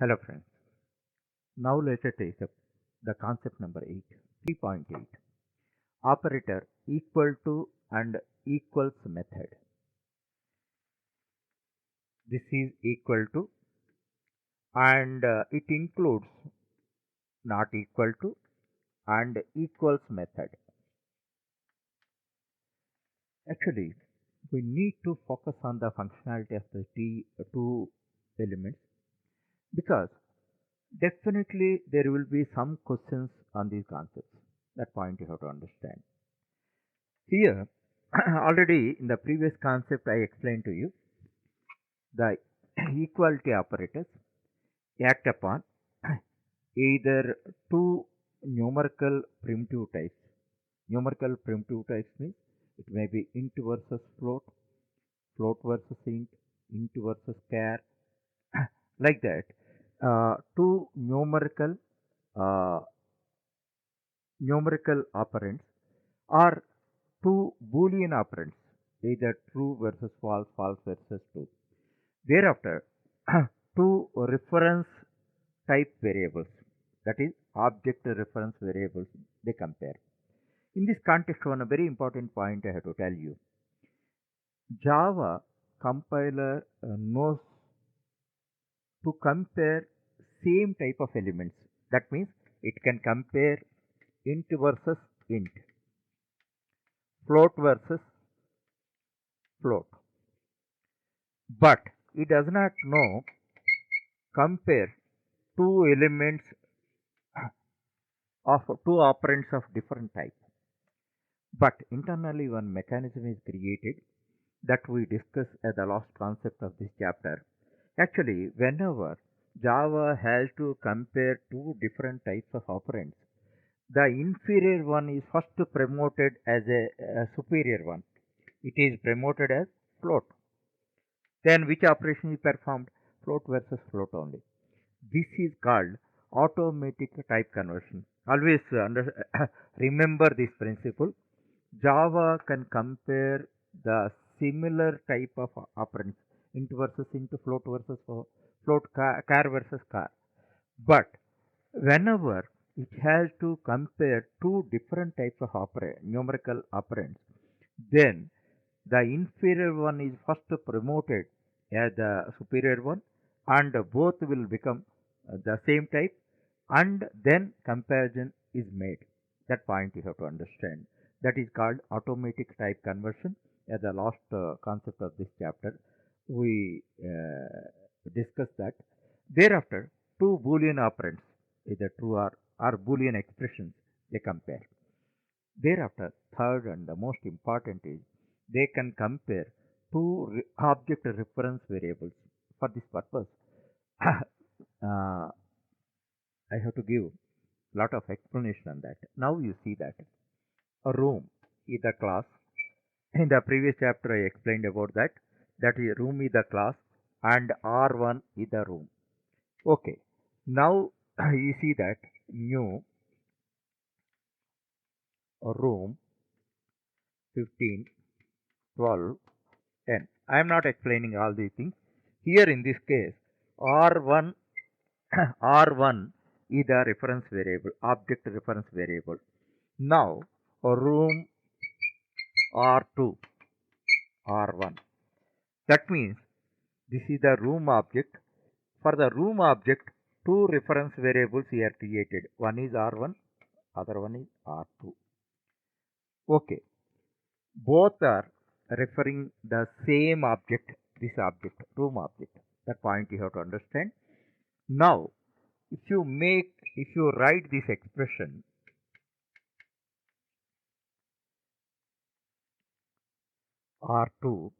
Hello friends. Now let us take up the concept number 8, 3.8. Operator equal to and equals method. This is equal to and it includes not equal to and equals method. Actually, we need to focus on the functionality of the two elements because definitely there will be some questions on these concepts. That point you have to understand. Here, already in the previous concept, I explained to you the equality operators act upon either two numerical primitive types. Numerical primitive types means it may be int versus float, float versus int versus char, like that. Two uh, numerical operands or two Boolean operands, either true versus false, false versus true. Thereafter, two reference type variables, that is object reference variables, they compare. In this context, one very important point I have to tell you. Java compiler knows to compare same type of elements. That means it can compare int versus int, float versus float. But it does not know compare two elements of two operands of different type. But internally one mechanism is created that we discuss as the last concept of this chapter. Actually, whenever Java has to compare two different types of operands, the inferior one is first promoted as a superior one. It is promoted as float. Then which operation is performed? Float versus float only. This is called automatic type conversion. Always remember this principle. Java can compare the similar type of operands, int versus int, float versus float, char versus char. But whenever it has to compare two different types of numerical operands, then the inferior one is first promoted as the superior one, and both will become the same type, and then comparison is made. That point you have to understand. That is called automatic type conversion. As the last concept of this chapter, we discussed that. Thereafter, two Boolean operands, either true or Boolean expressions, they compare. Thereafter, third and the most important is they can compare two object reference variables. For this purpose, I have to give lot of explanation on that. Now you see that a room is a class. In the previous chapter, I explained about that. That is room is the class and R1 is the room. Okay. Now you see that new room 15, 12, 10. I am not explaining all these things. Here in this case, R1 R1 is the reference variable, object reference variable. Now room R2 R1. That means this is the room object. For the room object, two reference variables here created. One is R1, other one is R2. Okay. Both are referring the same object, this object, room object. That point you have to understand. Now, if you write this expression R2,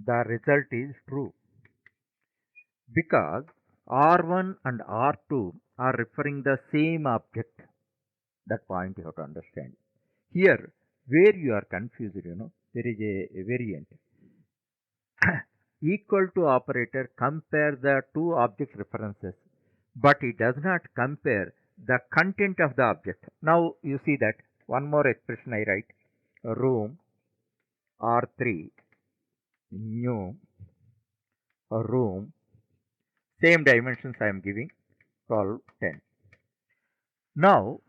the result is true because R1 and R2 are referring the same object. That point you have to understand. Here, where you are confused, there is a variant. Equal to operator compare the two object references, but it does not compare the content of the object. Now you see that one more expression I write room R3 new room Same dimensions I am giving, 12, 10. Now,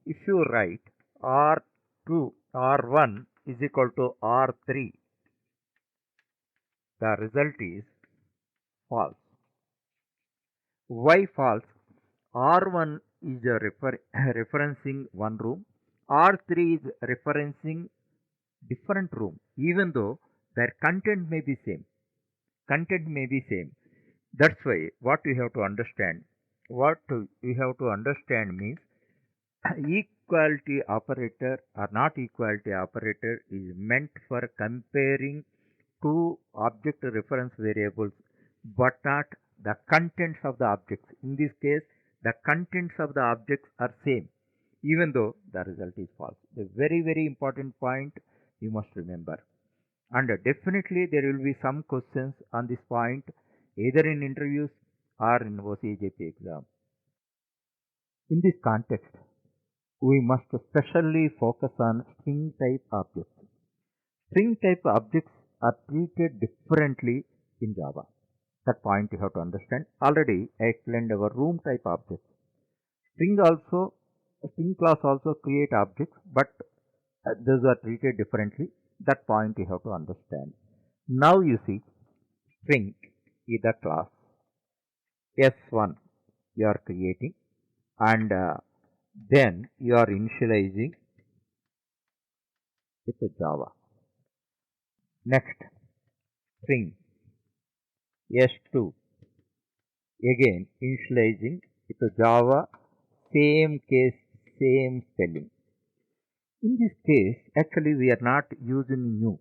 if you write R2, R1 is equal to R3, the result is false. Why false? R1 is referencing one room, R3 is referencing different room, even though their content may be same. Content may be same. That's why what we have to understand, we have to understand means equality operator or not equality operator is meant for comparing two object reference variables, but not the contents of the objects. In this case, the contents of the objects are same, even though the result is false. A very, very important point you must remember. And definitely there will be some questions on this point, either in interviews or in OCJP exam. In this context, we must specially focus on string type objects. String type objects are treated differently in Java. That point you have to understand. Already I explained our room type objects. String class also create objects, but those are treated differently. That point you have to understand. Now you see, string is the class. S1 you are creating, and then you are initializing with Java. Next, string S2 again initializing with Java, same case, same spelling. In this case, actually we are not using new.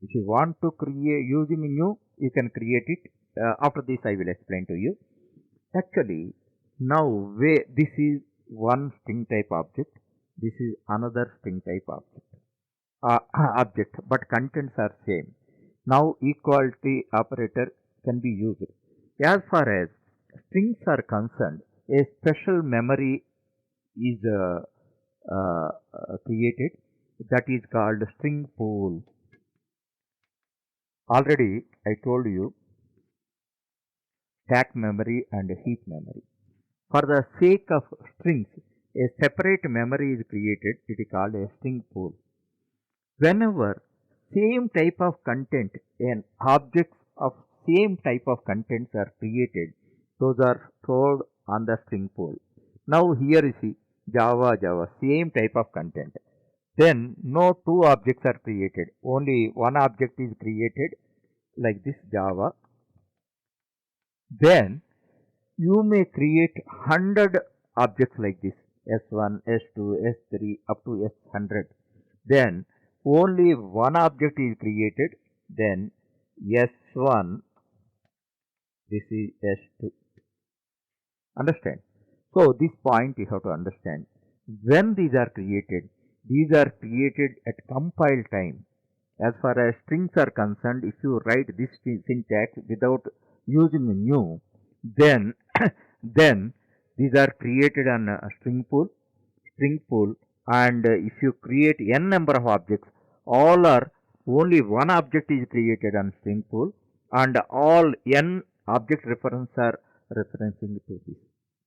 If you want to create using new, you can create it. After this, I will explain to you. Actually, now this is one string type object. This is another string type object, but contents are same. Now, equality operator can be used. As far as strings are concerned, a special memory is created, that is called string pool. Already I told you stack memory and heap memory. For the sake of strings, a separate memory is created. It is called a string pool. Whenever same type of content and objects of same type of contents are created, those are stored on the string pool. Now here you see Java, same type of content. Then no two objects are created. Only one object is created like this Java. Then you may create 100 objects like this, S1, S2, S3 up to S100. Then only one object is created, then S1, this is S2. Understand? So this point you have to understand. When these are created at compile time. As far as strings are concerned, if you write this syntax without using new, then then these are created on a string pool, and if you create n number of objects, all are only one object is created on string pool, and all n object reference are referencing to this.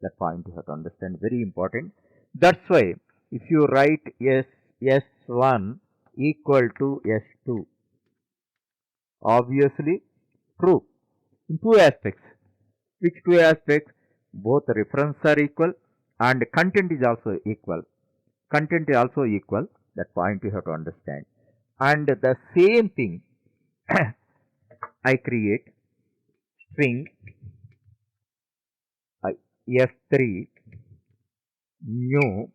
That point you have to understand, very important. That's why if you write S1 equal to S2, obviously true in two aspects. Which two aspects? Both reference are equal and content is also equal. Content is also equal. That point you have to understand. And the same thing, I create string S3 new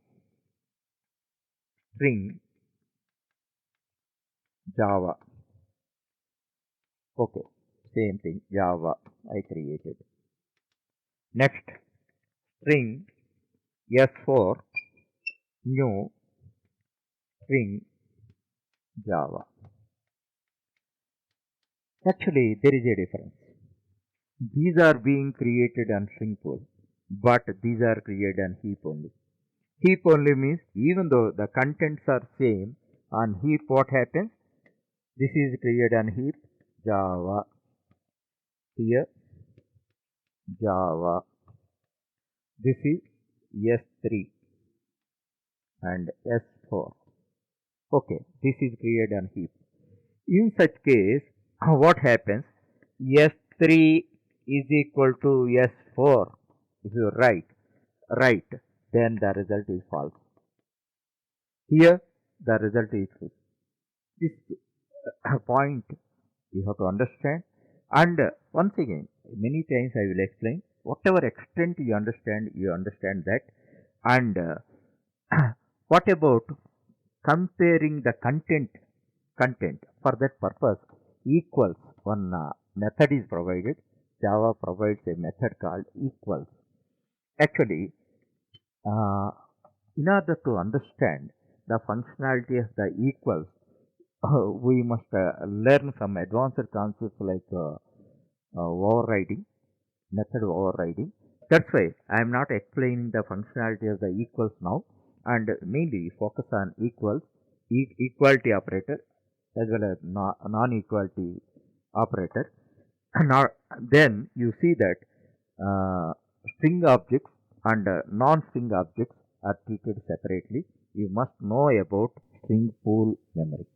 string Java. Okay, same thing Java I created. Next, string S4 new string Java. Actually, there is a difference. These are being created on string pool, but these are created on heap only. Heap only means even though the contents are same, on heap what happens? This is created on heap Java. Here Java. This is S3 and S4. Okay, this is created on heap. In such case, what happens? S3 is equal to S4. If you write, then the result is false. Here, the result is true. This point you have to understand. And once again, many times I will explain. Whatever extent you understand that. And what about comparing the content? For that purpose, equals one method is provided. Java provides a method called equals. Actually, uh, in order to understand the functionality of the equals, we must learn some advanced concepts like overriding, method overriding. That's why I am not explaining the functionality of the equals now, and mainly focus on equals, equality operator as well as non-equality operator. Now, then you see that uh, string objects and non-string objects are treated separately. You must know about string pool memory.